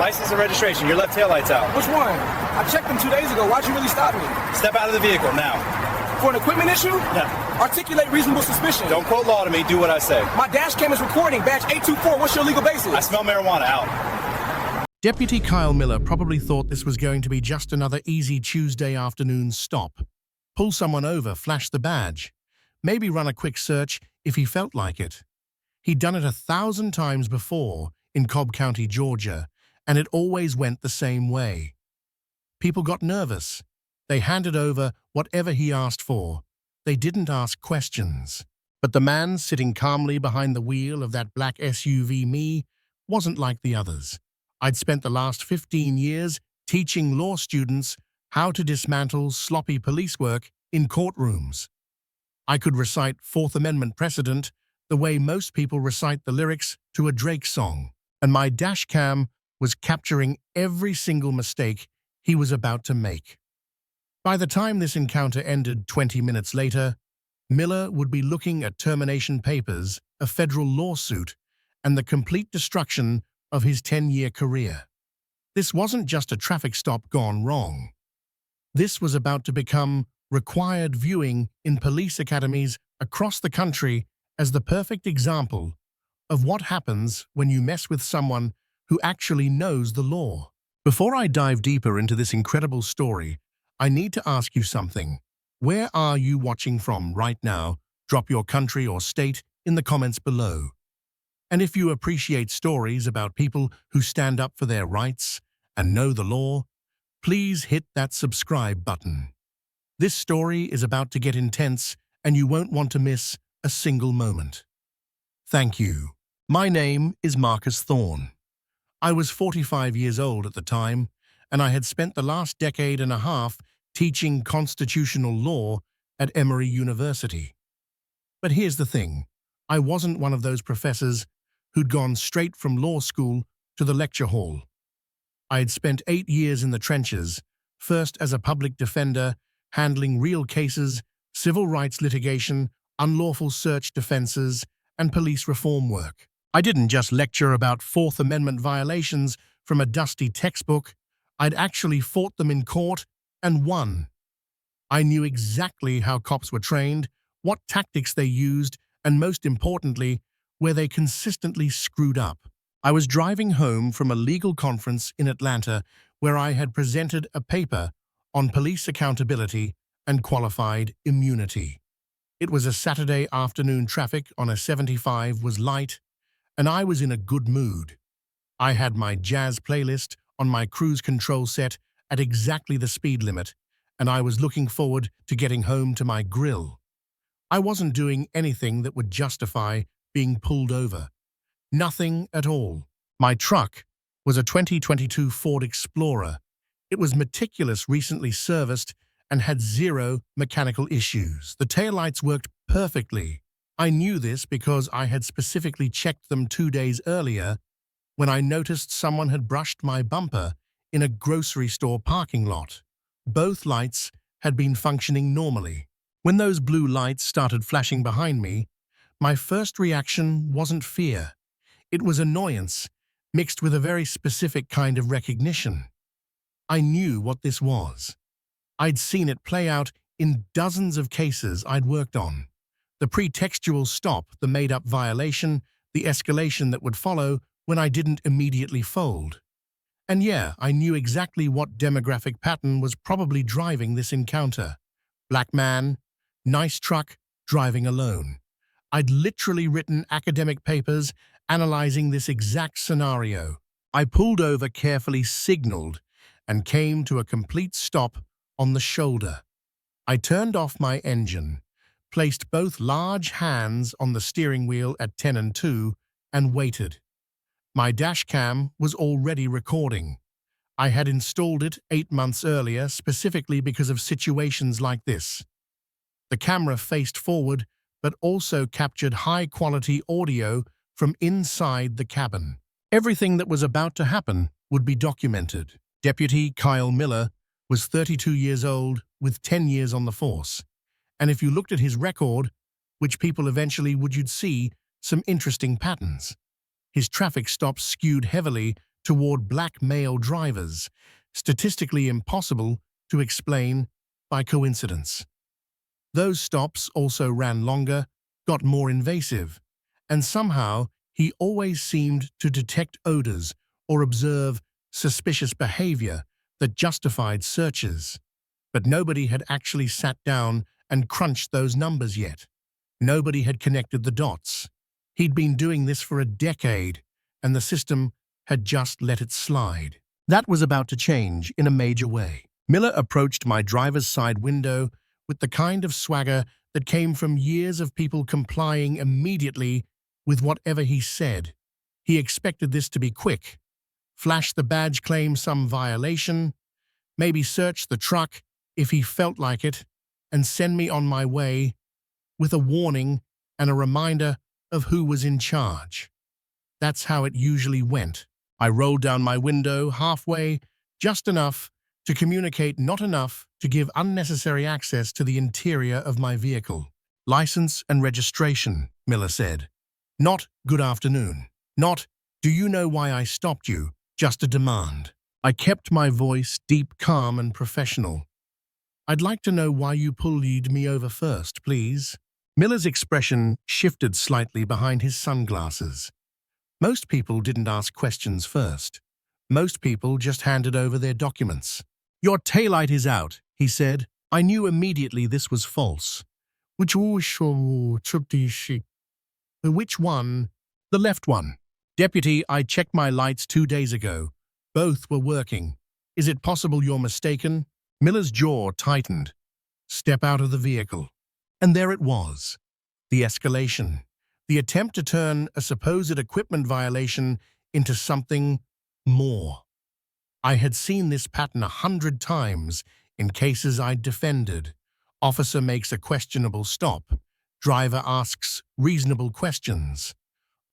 License and registration. Your left taillight's out. Which one? I checked them 2 days ago. Why'd you really stop me? Step out of the vehicle now. For an equipment issue? No. Articulate reasonable suspicion. Don't quote law to me. Do what I say. My dash cam is recording. Badge 824. What's your legal basis? I smell marijuana. Out. Deputy Kyle Miller probably thought this was going to be just another easy Tuesday afternoon stop. Pull someone over, flash the badge. Maybe run a quick search if he felt like it. He'd done it 1,000 times before in Cobb County, Georgia, and it always went the same way. People got nervous. They handed over whatever he asked for. They didn't ask questions. But the man sitting calmly behind the wheel of that black SUV me wasn't like the others. I'd spent the last 15 years teaching law students how to dismantle sloppy police work in courtrooms. I could recite Fourth Amendment precedent the way most people recite the lyrics to a Drake song, and my dash cam was capturing every single mistake he was about to make. By the time this encounter ended 20 minutes later, Miller would be looking at termination papers, a federal lawsuit, and the complete destruction of his 10-year career. This wasn't just a traffic stop gone wrong. This was about to become required viewing in police academies across the country as the perfect example of what happens when you mess with someone who actually knows the law. Before I dive deeper into this incredible story, I need to ask you something. Where are you watching from right now? Drop your country or state in the comments below. And if you appreciate stories about people who stand up for their rights and know the law, please hit that subscribe button. This story is about to get intense, and you won't want to miss a single moment. Thank you. My name is Marcus Thorne. I was 45 years old at the time, and I had spent the last decade and a half teaching constitutional law at Emory University. But here's the thing. I wasn't one of those professors who'd gone straight from law school to the lecture hall. I had spent 8 years in the trenches, first as a public defender, handling real cases, civil rights litigation, unlawful search defenses, and police reform work. I didn't just lecture about Fourth Amendment violations from a dusty textbook. I'd actually fought them in court and won. I knew exactly how cops were trained, what tactics they used, and most importantly, where they consistently screwed up. I was driving home from a legal conference in Atlanta where I had presented a paper on police accountability and qualified immunity. It was a Saturday afternoon. Traffic on a 75 was light, and I was in a good mood. I had my jazz playlist on my cruise control set at exactly the speed limit, and I was looking forward to getting home to my grill. I wasn't doing anything that would justify being pulled over. Nothing at all. My truck was a 2022 Ford Explorer. It was meticulous, recently serviced, and had zero mechanical issues. The taillights worked perfectly. I knew this because I had specifically checked them 2 days earlier when I noticed someone had brushed my bumper in a grocery store parking lot. Both lights had been functioning normally. When those blue lights started flashing behind me, my first reaction wasn't fear. It was annoyance, mixed with a very specific kind of recognition. I knew what this was. I'd seen it play out in dozens of cases I'd worked on. The pretextual stop, the made-up violation, the escalation that would follow when I didn't immediately fold. And yeah, I knew exactly what demographic pattern was probably driving this encounter. Black man, nice truck, driving alone. I'd literally written academic papers analyzing this exact scenario. I pulled over, carefully signaled, and came to a complete stop on the shoulder. I turned off my engine, placed both large hands on the steering wheel at 10 and 2, and waited. My dash cam was already recording. I had installed it 8 months earlier specifically because of situations like this. The camera faced forward, but also captured high-quality audio from inside the cabin. Everything that was about to happen would be documented. Deputy Kyle Miller was 32 years old with 10 years on the force. And if you looked at his record, which people eventually would, you'd see some interesting patterns. His traffic stops skewed heavily toward black male drivers, statistically impossible to explain by coincidence. Those stops also ran longer, got more invasive, and somehow he always seemed to detect odors or observe suspicious behavior that justified searches. But nobody had actually sat down and crunched those numbers yet. Nobody had connected the dots. He'd been doing this for a decade, and the system had just let it slide. That was about to change in a major way. Miller approached my driver's side window with the kind of swagger that came from years of people complying immediately with whatever he said. He expected this to be quick. Flash the badge, claim some violation, maybe search the truck if he felt like it, and send me on my way with a warning and a reminder of who was in charge. That's how it usually went. I rolled down my window halfway, just enough to communicate, not enough to give unnecessary access to the interior of my vehicle. License and registration, Miller said. Not good afternoon. Not, do you know why I stopped you? Just a demand. I kept my voice deep, calm, and professional. I'd like to know why you pulled me over first, please. Miller's expression shifted slightly behind his sunglasses. Most people didn't ask questions first. Most people just handed over their documents. Your taillight is out, he said. I knew immediately this was false. Which one? The left one. Deputy, I checked my lights 2 days ago. Both were working. Is it possible you're mistaken? Miller's jaw tightened. Step out of the vehicle. And there it was. The escalation. The attempt to turn a supposed equipment violation into something more. I had seen this pattern 100 times in cases I'd defended. Officer makes a questionable stop. Driver asks reasonable questions.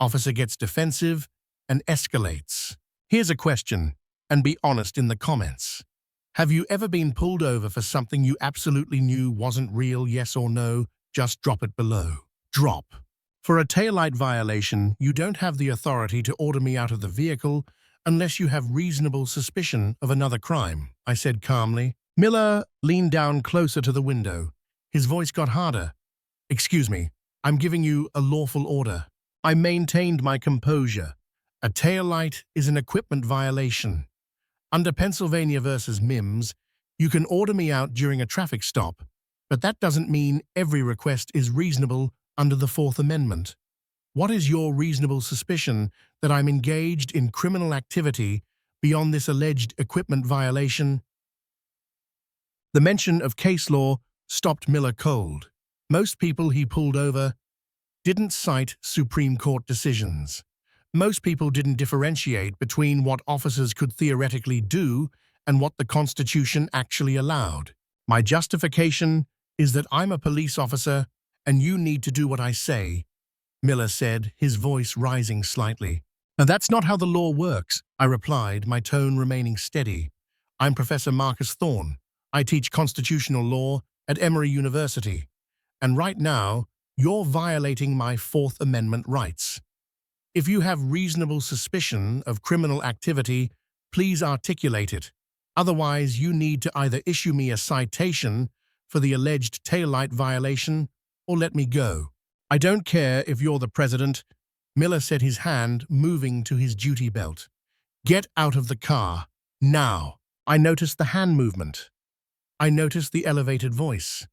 Officer gets defensive and escalates. Here's a question, and be honest in the comments. Have you ever been pulled over for something you absolutely knew wasn't real? Yes or no? Just drop it below. Drop. For a taillight violation, you don't have the authority to order me out of the vehicle unless you have reasonable suspicion of another crime, I said calmly. Miller leaned down closer to the window. His voice got harder. Excuse me, I'm giving you a lawful order. I maintained my composure. A taillight is an equipment violation. Under Pennsylvania versus Mims, you can order me out during a traffic stop, but that doesn't mean every request is reasonable under the Fourth Amendment. What is your reasonable suspicion that I'm engaged in criminal activity beyond this alleged equipment violation? The mention of case law stopped Miller cold. Most people he pulled over didn't cite Supreme Court decisions. Most people didn't differentiate between what officers could theoretically do and what the Constitution actually allowed. My justification is that I'm a police officer and you need to do what I say, Miller said, his voice rising slightly. Now, that's not how the law works, I replied, my tone remaining steady. I'm Professor Marcus Thorne. I teach constitutional law at Emory University. And right now, you're violating my Fourth Amendment rights. If you have reasonable suspicion of criminal activity, please articulate it. Otherwise, you need to either issue me a citation for the alleged taillight violation or let me go. I don't care if you're the president, Miller said, his hand moving to his duty belt. Get out of the car, now. I noticed the hand movement. I noticed the elevated voice.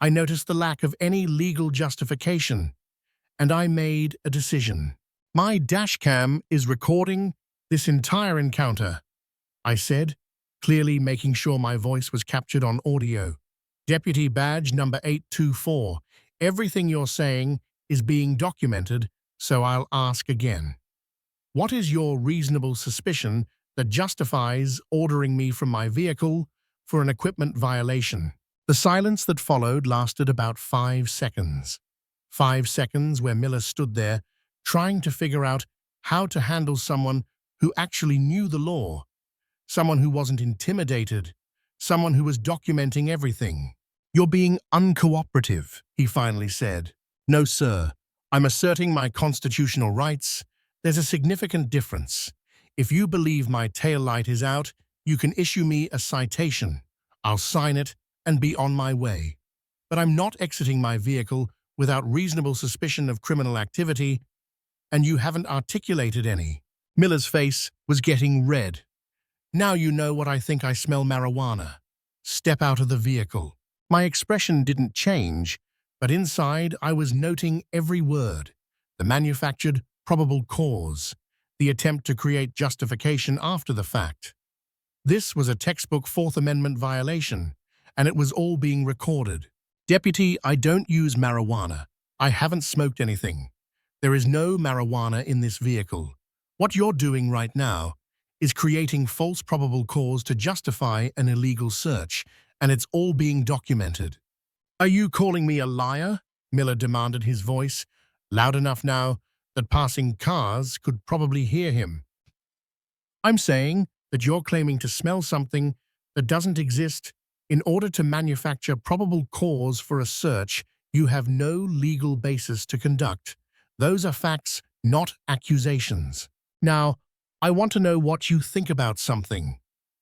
I noticed the lack of any legal justification. And I made a decision. My dashcam is recording this entire encounter, I said, clearly making sure my voice was captured on audio. Deputy badge number 824. Everything you're saying is being documented, so I'll ask again. What is your reasonable suspicion that justifies ordering me from my vehicle for an equipment violation? The silence that followed lasted about 5 seconds. 5 seconds where Miller stood there, trying to figure out how to handle someone who actually knew the law, someone who wasn't intimidated, someone who was documenting everything. You're being uncooperative, he finally said. No, sir. I'm asserting my constitutional rights. There's a significant difference. If you believe my taillight is out, you can issue me a citation. I'll sign it and be on my way. But I'm not exiting my vehicle without reasonable suspicion of criminal activity, and you haven't articulated any." Miller's face was getting red. "Now you know what I think I smell marijuana. Step out of the vehicle." My expression didn't change, but inside I was noting every word. The manufactured probable cause, the attempt to create justification after the fact. This was a textbook Fourth Amendment violation, and it was all being recorded. "Deputy, I don't use marijuana. I haven't smoked anything. There is no marijuana in this vehicle. What you're doing right now is creating false probable cause to justify an illegal search, and it's all being documented." "Are you calling me a liar?" Miller demanded, his voice loud enough now that passing cars could probably hear him. "I'm saying that you're claiming to smell something that doesn't exist in order to manufacture probable cause for a search you have no legal basis to conduct. Those are facts, not accusations. Now, I want to know what you think about something.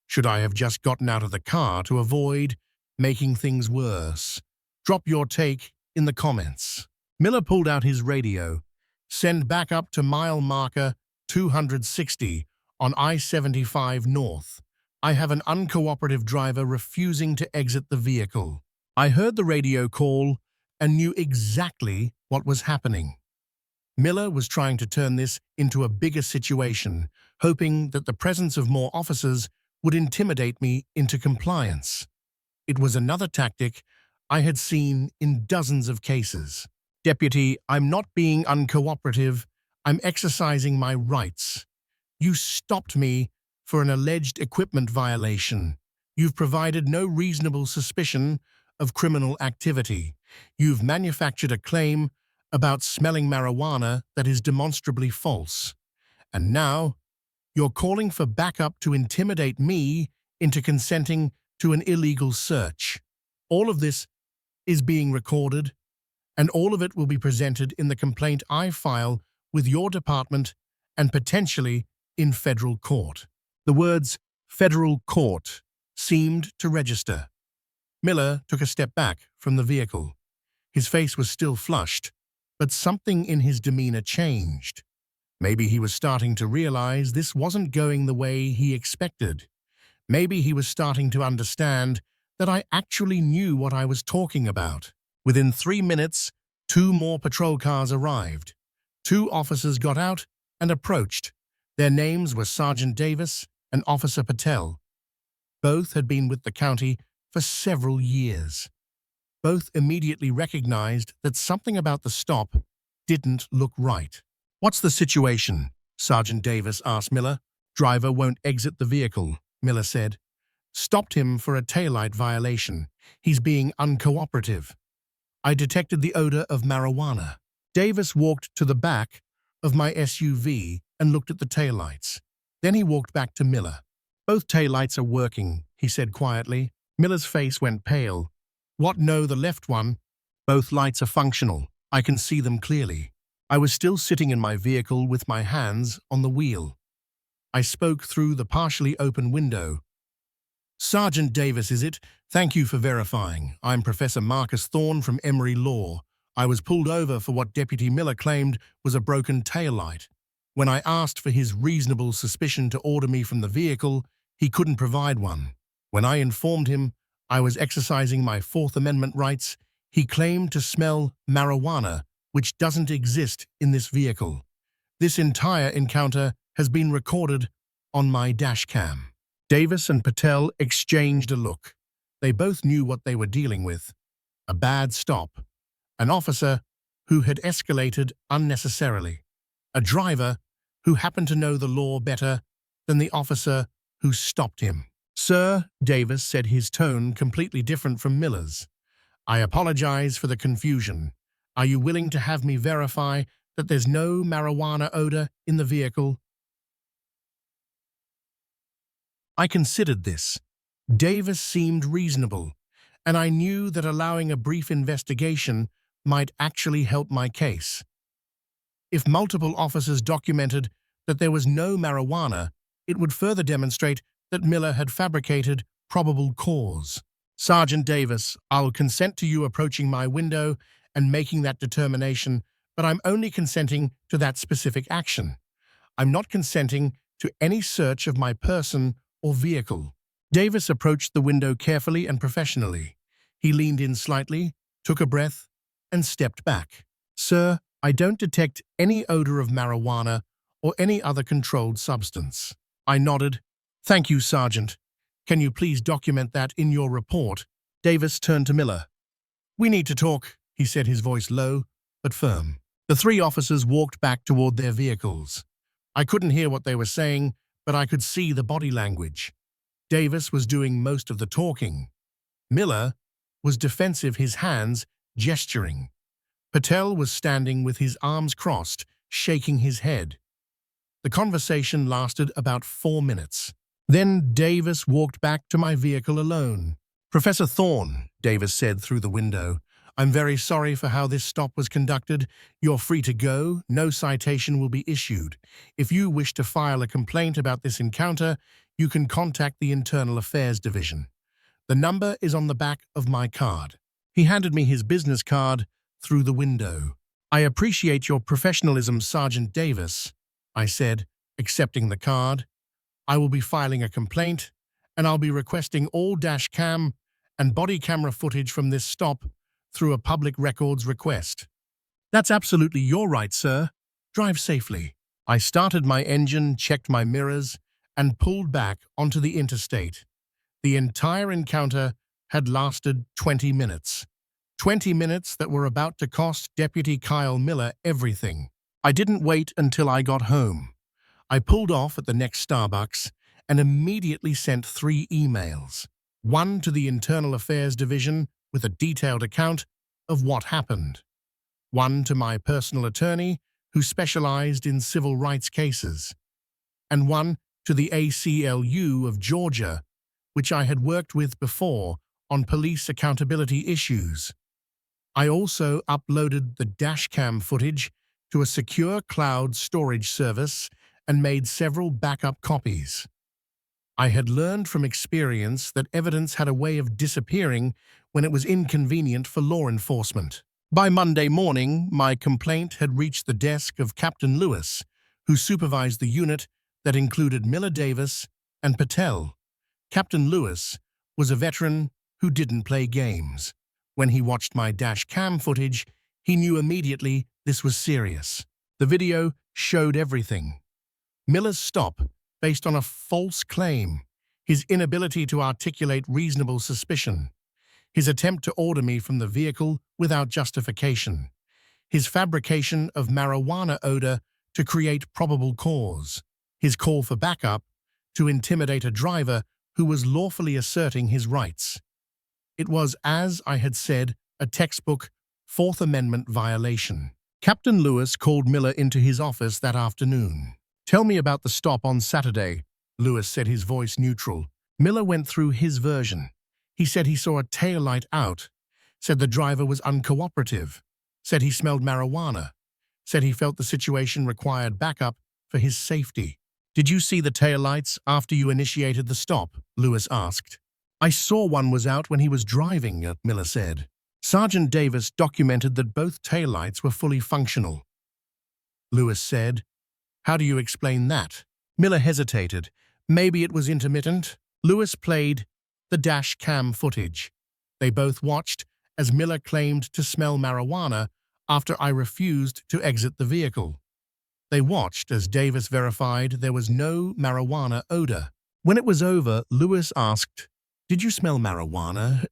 Should I have just gotten out of the car to avoid making things worse? Drop your take in the comments." Miller pulled out his radio. "Send back up to mile marker 260 on I-75 North. I have an uncooperative driver refusing to exit the vehicle." I heard the radio call and knew exactly what was happening. Miller was trying to turn this into a bigger situation, hoping that the presence of more officers would intimidate me into compliance. It was another tactic I had seen in dozens of cases. "Deputy, I'm not being uncooperative. I'm exercising my rights. You stopped me for an alleged equipment violation. You've provided no reasonable suspicion of criminal activity. You've manufactured a claim about smelling marijuana that is demonstrably false. And now, you're calling for backup to intimidate me into consenting to an illegal search. All of this is being recorded, and all of it will be presented in the complaint I file with your department and potentially in federal court." The words "federal court" seemed to register. Miller took a step back from the vehicle. His face was still flushed, but something in his demeanor changed. Maybe he was starting to realize this wasn't going the way he expected. Maybe he was starting to understand that I actually knew what I was talking about. Within 3 minutes, 2 more patrol cars arrived. 2 officers got out and approached. Their names were Sergeant Davis and Officer Patel. Both had been with the county for several years. Both immediately recognized that something about the stop didn't look right. "What's the situation?" Sergeant Davis asked Miller. "Driver won't exit the vehicle," Miller said. "Stopped him for a taillight violation. He's being uncooperative. I detected the odor of marijuana." Davis walked to the back of my SUV and looked at the taillights. Then he walked back to Miller. "Both taillights are working," he said quietly. Miller's face went pale. "What? No, the left one. Both lights are functional. I can see them clearly." I was still sitting in my vehicle with my hands on the wheel. I spoke through the partially open window. "Sergeant Davis, is it? Thank you for verifying. I'm Professor Marcus Thorne from Emory Law. I was pulled over for what Deputy Miller claimed was a broken taillight. When I asked for his reasonable suspicion to order me from the vehicle, he couldn't provide one. When I informed him I was exercising my Fourth Amendment rights, he claimed to smell marijuana, which doesn't exist in this vehicle. This entire encounter has been recorded on my dash cam." Davis and Patel exchanged a look. They both knew what they were dealing with. A bad stop. An officer who had escalated unnecessarily. A driver who happened to know the law better than the officer who stopped him. "Sir," Davis said, his tone completely different from Miller's, "I apologize for the confusion. Are you willing to have me verify that there's no marijuana odor in the vehicle?" I considered this. Davis seemed reasonable, and I knew that allowing a brief investigation might actually help my case. If multiple officers documented that there was no marijuana, It would further demonstrate that Miller had fabricated probable cause. Sergeant Davis, I'll consent to you approaching my window and making that determination, but I'm only consenting to that specific action. I'm not consenting to any search of my person or vehicle. Davis approached the window carefully and professionally. He leaned in slightly, took a breath, and stepped back. Sir, I don't detect any odor of marijuana or any other controlled substance. I nodded. Thank you, Sergeant. Can you please document that in your report? Davis turned to Miller. We need to talk, he said, his voice low but firm. The three officers walked back toward their vehicles. I couldn't hear what they were saying, but I could see the body language. Davis was doing most of the talking. Miller was defensive, his hands gesturing. Patel was standing with his arms crossed, shaking his head. The conversation lasted about 4 minutes. Then Davis walked back to my vehicle alone. Professor Thorne, Davis said through the window, I'm very sorry for how this stop was conducted. You're free to go. No citation will be issued. If you wish to file a complaint about this encounter, you can contact the Internal Affairs Division. The number is on the back of my card. He handed me his business card through the window. I appreciate your professionalism, Sergeant Davis, I said, accepting the card. I will be filing a complaint, and I'll be requesting all dash cam and body camera footage from this stop through a public records request. That's absolutely your right, sir. Drive safely. I started my engine, checked my mirrors, and pulled back onto the interstate. The entire encounter had lasted 20 minutes. 20 minutes that were about to cost Deputy Kyle Miller everything. I didn't wait until I got home. I pulled off at the next Starbucks and immediately sent 3 emails. One to the Internal Affairs Division with a detailed account of what happened. One to my personal attorney, who specialized in civil rights cases. And one to the ACLU of Georgia, which I had worked with before on police accountability issues. I also uploaded the dashcam footage to a secure cloud storage service and made several backup copies. I had learned from experience that evidence had a way of disappearing when it was inconvenient for law enforcement. By Monday morning, my complaint had reached the desk of Captain Lewis, who supervised the unit that included Miller Davis and Patel. Captain Lewis was a veteran who didn't play games. When he watched my dash cam footage, he knew immediately this was serious. The video showed everything. Miller's stop based on a false claim, his inability to articulate reasonable suspicion, his attempt to order me from the vehicle without justification, his fabrication of marijuana odor to create probable cause, his call for backup to intimidate a driver who was lawfully asserting his rights. It was, as I had said, a textbook Fourth Amendment violation. Captain Lewis called Miller into his office that afternoon. Tell me about the stop on Saturday, Lewis said, his voice neutral. Miller went through his version. He said he saw a taillight out, said the driver was uncooperative, said he smelled marijuana, said he felt the situation required backup for his safety. Did you see the taillights after you initiated the stop? Lewis asked. I saw one was out when he was driving, Miller said. Sergeant Davis documented that both taillights were fully functional. Lewis said, How do you explain that? Miller hesitated. Maybe it was intermittent. Lewis played the dash cam footage. They both watched as Miller claimed to smell marijuana after I refused to exit the vehicle. They watched as Davis verified there was no marijuana odor. When it was over, Lewis asked, Did you smell marijuana?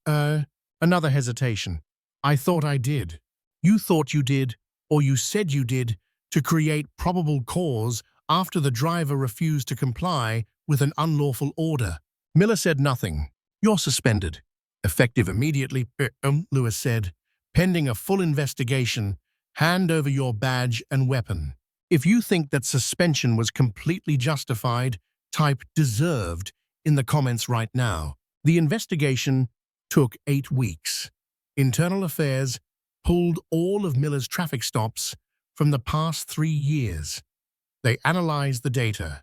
Another hesitation. I thought I did. You thought you did, or you said you did, to create probable cause after the driver refused to comply with an unlawful order. Miller said nothing. You're suspended. Effective immediately, Lewis said. Pending a full investigation, hand over your badge and weapon. If you think that suspension was completely justified, type deserved in the comments right now. The investigation took 8 weeks. Internal Affairs pulled all of Miller's traffic stops from the past 3 years. They analyzed the data.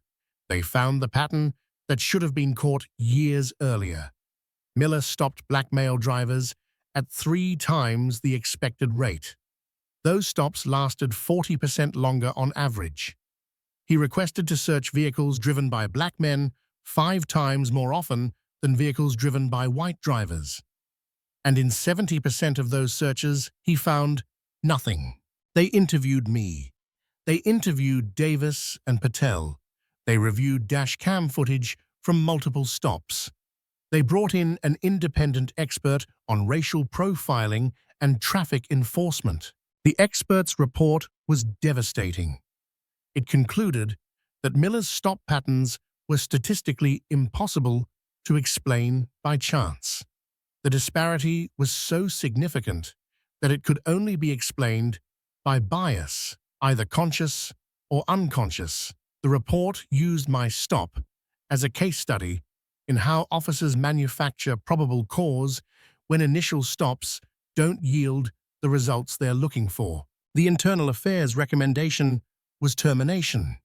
They found the pattern that should have been caught years earlier. Miller stopped black male drivers at 3 times the expected rate. Those stops lasted 40% longer on average. He requested to search vehicles driven by black men 5 times more often than vehicles driven by white drivers. And in 70% of those searches, he found nothing. They interviewed me. They interviewed Davis and Patel. They reviewed dash cam footage from multiple stops. They brought in an independent expert on racial profiling and traffic enforcement. The expert's report was devastating. It concluded that Miller's stop patterns were statistically impossible to explain by chance. The disparity was so significant that it could only be explained by bias, either conscious or unconscious. The report used my stop as a case study in how officers manufacture probable cause when initial stops don't yield the results they're looking for. The Internal Affairs recommendation was termination.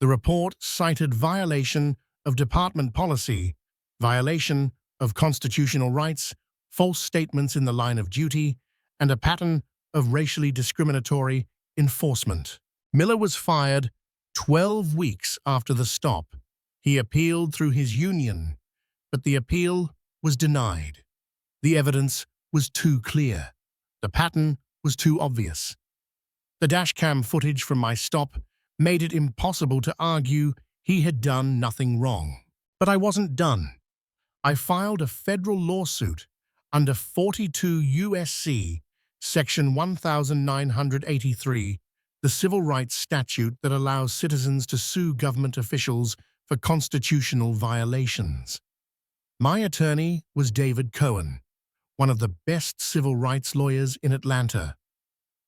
The report cited violation of department policy, violation of constitutional rights, false statements in the line of duty, and a pattern of racially discriminatory enforcement. Miller was fired 12 weeks after the stop. He appealed through his union, but the appeal was denied. The evidence was too clear. The pattern was too obvious. The dashcam footage from my stop made it impossible to argue he had done nothing wrong. But I wasn't done. I filed a federal lawsuit under 42 U.S.C. Section 1983, the civil rights statute that allows citizens to sue government officials for constitutional violations. My attorney was David Cohen, one of the best civil rights lawyers in Atlanta.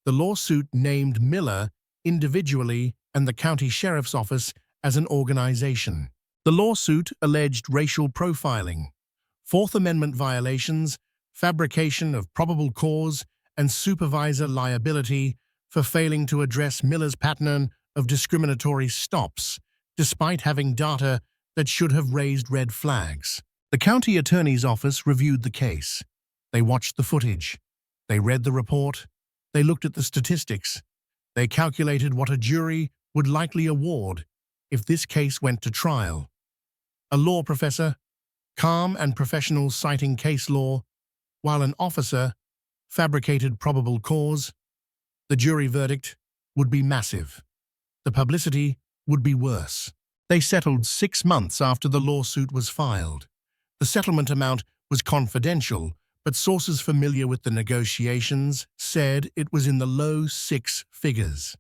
The lawsuit named Miller individually and the county sheriff's office as an organization. The lawsuit alleged racial profiling, Fourth Amendment violations, fabrication of probable cause, and supervisor liability for failing to address Miller's pattern of discriminatory stops, despite having data that should have raised red flags. The county attorney's office reviewed the case. They watched the footage. They read the report. They looked at the statistics. They calculated what a jury would likely award if this case went to trial. A law professor, calm and professional citing case law, while an officer fabricated probable cause. The jury verdict would be massive. The publicity would be worse. They settled 6 months after the lawsuit was filed. The settlement amount was confidential, but sources familiar with the negotiations said it was in the low 6 figures.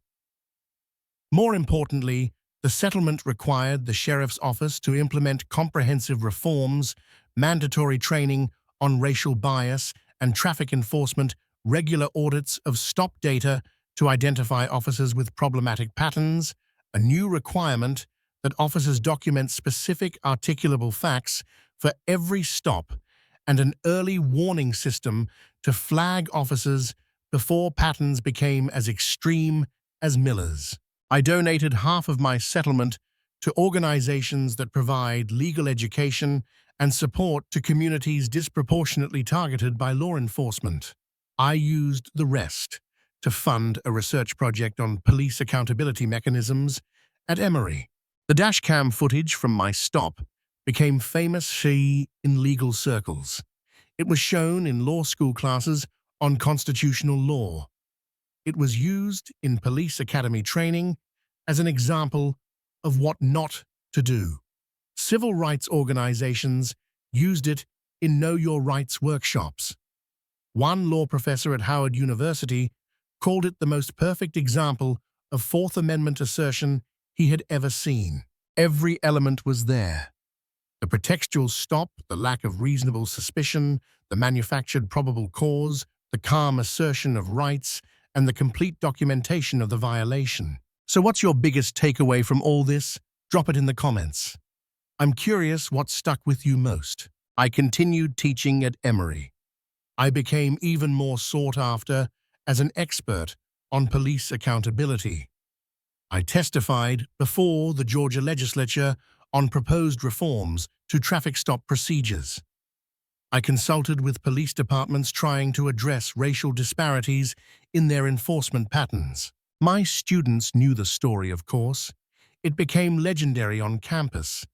More importantly, the settlement required the sheriff's office to implement comprehensive reforms, mandatory training on racial bias, and traffic enforcement, regular audits of stop data to identify officers with problematic patterns, a new requirement that officers document specific articulable facts for every stop, and an early warning system to flag officers before patterns became as extreme as Miller's. I donated half of my settlement to organizations that provide legal education and support to communities disproportionately targeted by law enforcement. I used the rest to fund a research project on police accountability mechanisms at Emory. The dashcam footage from my stop became famous in legal circles. It was shown in law school classes on constitutional law. It was used in police academy training as an example of what not to do. Civil rights organizations used it in Know Your Rights workshops. One law professor at Howard University called it the most perfect example of Fourth Amendment assertion he had ever seen. Every element was there. The pretextual stop, the lack of reasonable suspicion, the manufactured probable cause, the calm assertion of rights, and the complete documentation of the violation. So what's your biggest takeaway from all this? Drop it in the comments. I'm curious what stuck with you most. I continued teaching at Emory. I became even more sought after as an expert on police accountability. I testified before the Georgia legislature on proposed reforms to traffic stop procedures. I consulted with police departments trying to address racial disparities in their enforcement patterns. My students knew the story, of course. It became legendary on campus.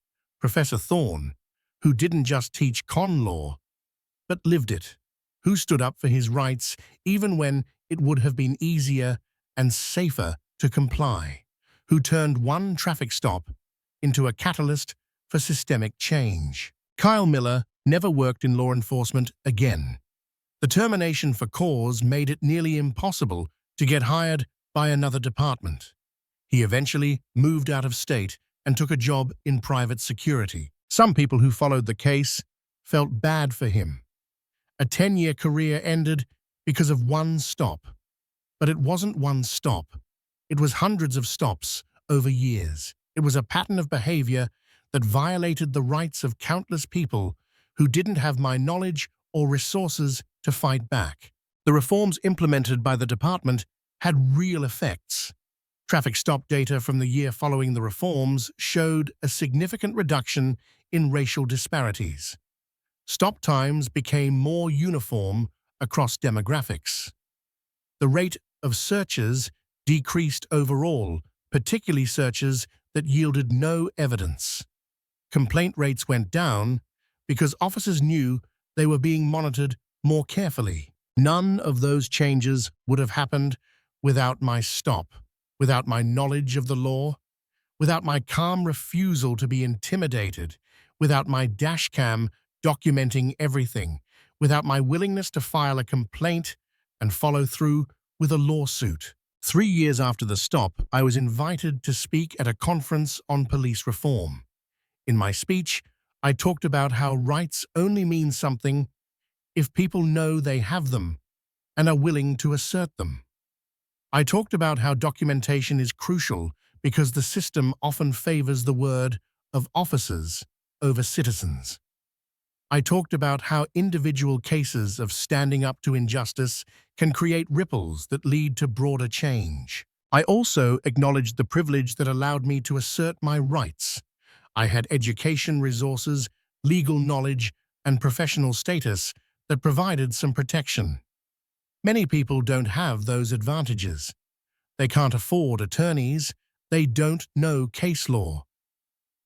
Professor Thorne, who didn't just teach con law, but lived it, who stood up for his rights even when it would have been easier and safer to comply, who turned one traffic stop into a catalyst for systemic change. Kyle Miller never worked in law enforcement again. The termination for cause made it nearly impossible to get hired by another department. He eventually moved out of state and took a job in private security. Some people who followed the case felt bad for him. A 10-year career ended because of one stop. But it wasn't one stop. It was hundreds of stops over years. It was a pattern of behavior that violated the rights of countless people who didn't have my knowledge or resources to fight back. The reforms implemented by the department had real effects. Traffic stop data from the year following the reforms showed a significant reduction in racial disparities. Stop times became more uniform across demographics. The rate of searches decreased overall, particularly searches that yielded no evidence. Complaint rates went down because officers knew they were being monitored more carefully. None of those changes would have happened without my stop, without my knowledge of the law, without my calm refusal to be intimidated, without my dashcam documenting everything, without my willingness to file a complaint and follow through with a lawsuit. 3 years after the stop, I was invited to speak at a conference on police reform. In my speech, I talked about how rights only mean something if people know they have them and are willing to assert them. I talked about how documentation is crucial because the system often favors the word of officers over citizens. I talked about how individual cases of standing up to injustice can create ripples that lead to broader change. I also acknowledged the privilege that allowed me to assert my rights. I had education resources, legal knowledge, and professional status that provided some protection. Many people don't have those advantages. They can't afford attorneys. They don't know case law.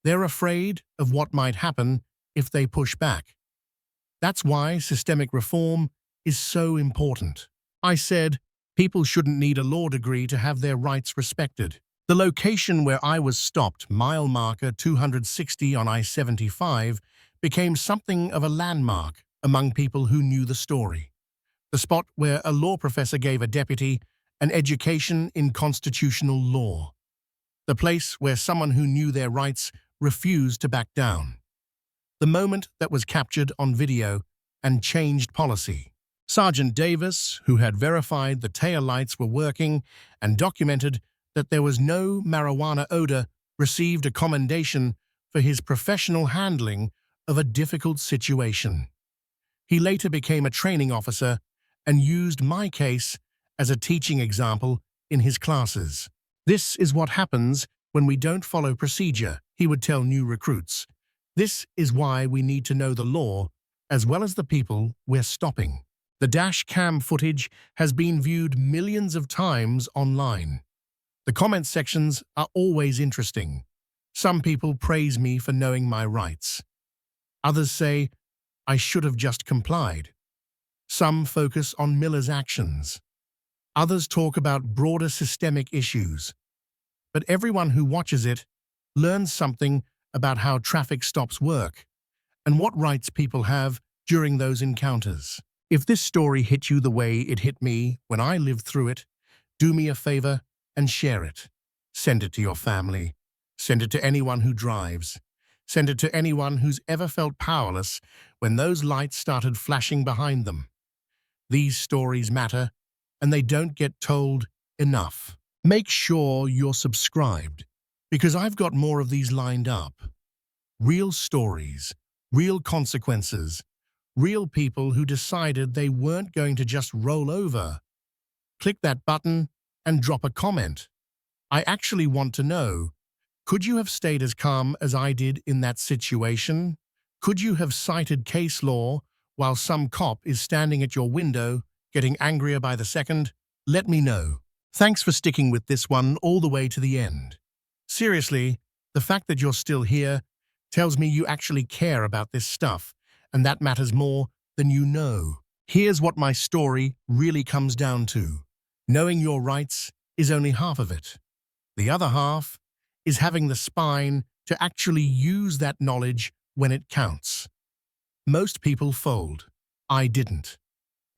They're afraid of what might happen if they push back. That's why systemic reform is so important. I said, people shouldn't need a law degree to have their rights respected. The location where I was stopped, mile marker 260 on I-75, became something of a landmark among people who knew the story. The spot where a law professor gave a deputy an education in constitutional law. The place where someone who knew their rights refused to back down. The moment that was captured on video and changed policy. Sergeant Davis, who had verified the taillights were working and documented that there was no marijuana odor, received a commendation for his professional handling of a difficult situation. He later became a training officer and used my case as a teaching example in his classes. This is what happens when we don't follow procedure, he would tell new recruits. This is why we need to know the law as well as the people we're stopping. The dash cam footage has been viewed millions of times online. The comment sections are always interesting. Some people praise me for knowing my rights. Others say, I should have just complied. Some focus on Miller's actions. Others talk about broader systemic issues. But everyone who watches it learns something about how traffic stops work and what rights people have during those encounters. If this story hit you the way it hit me when I lived through it, do me a favor and share it. Send it to your family. Send it to anyone who drives. Send it to anyone who's ever felt powerless when those lights started flashing behind them. These stories matter, and they don't get told enough. Make sure you're subscribed, because I've got more of these lined up. Real stories, real consequences, real people who decided they weren't going to just roll over. Click that button and drop a comment. I actually want to know, Could you have stayed as calm as I did in that situation? Could you have cited case law while some cop is standing at your window, getting angrier by the second? Let me know. Thanks for sticking with this one all the way to the end. Seriously, the fact that you're still here tells me you actually care about this stuff, and that matters more than you know. Here's what my story really comes down to. Knowing your rights is only half of it. The other half is having the spine to actually use that knowledge when it counts. Most people fold. I didn't.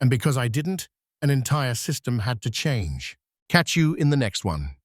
And because I didn't, an entire system had to change. Catch you in the next one.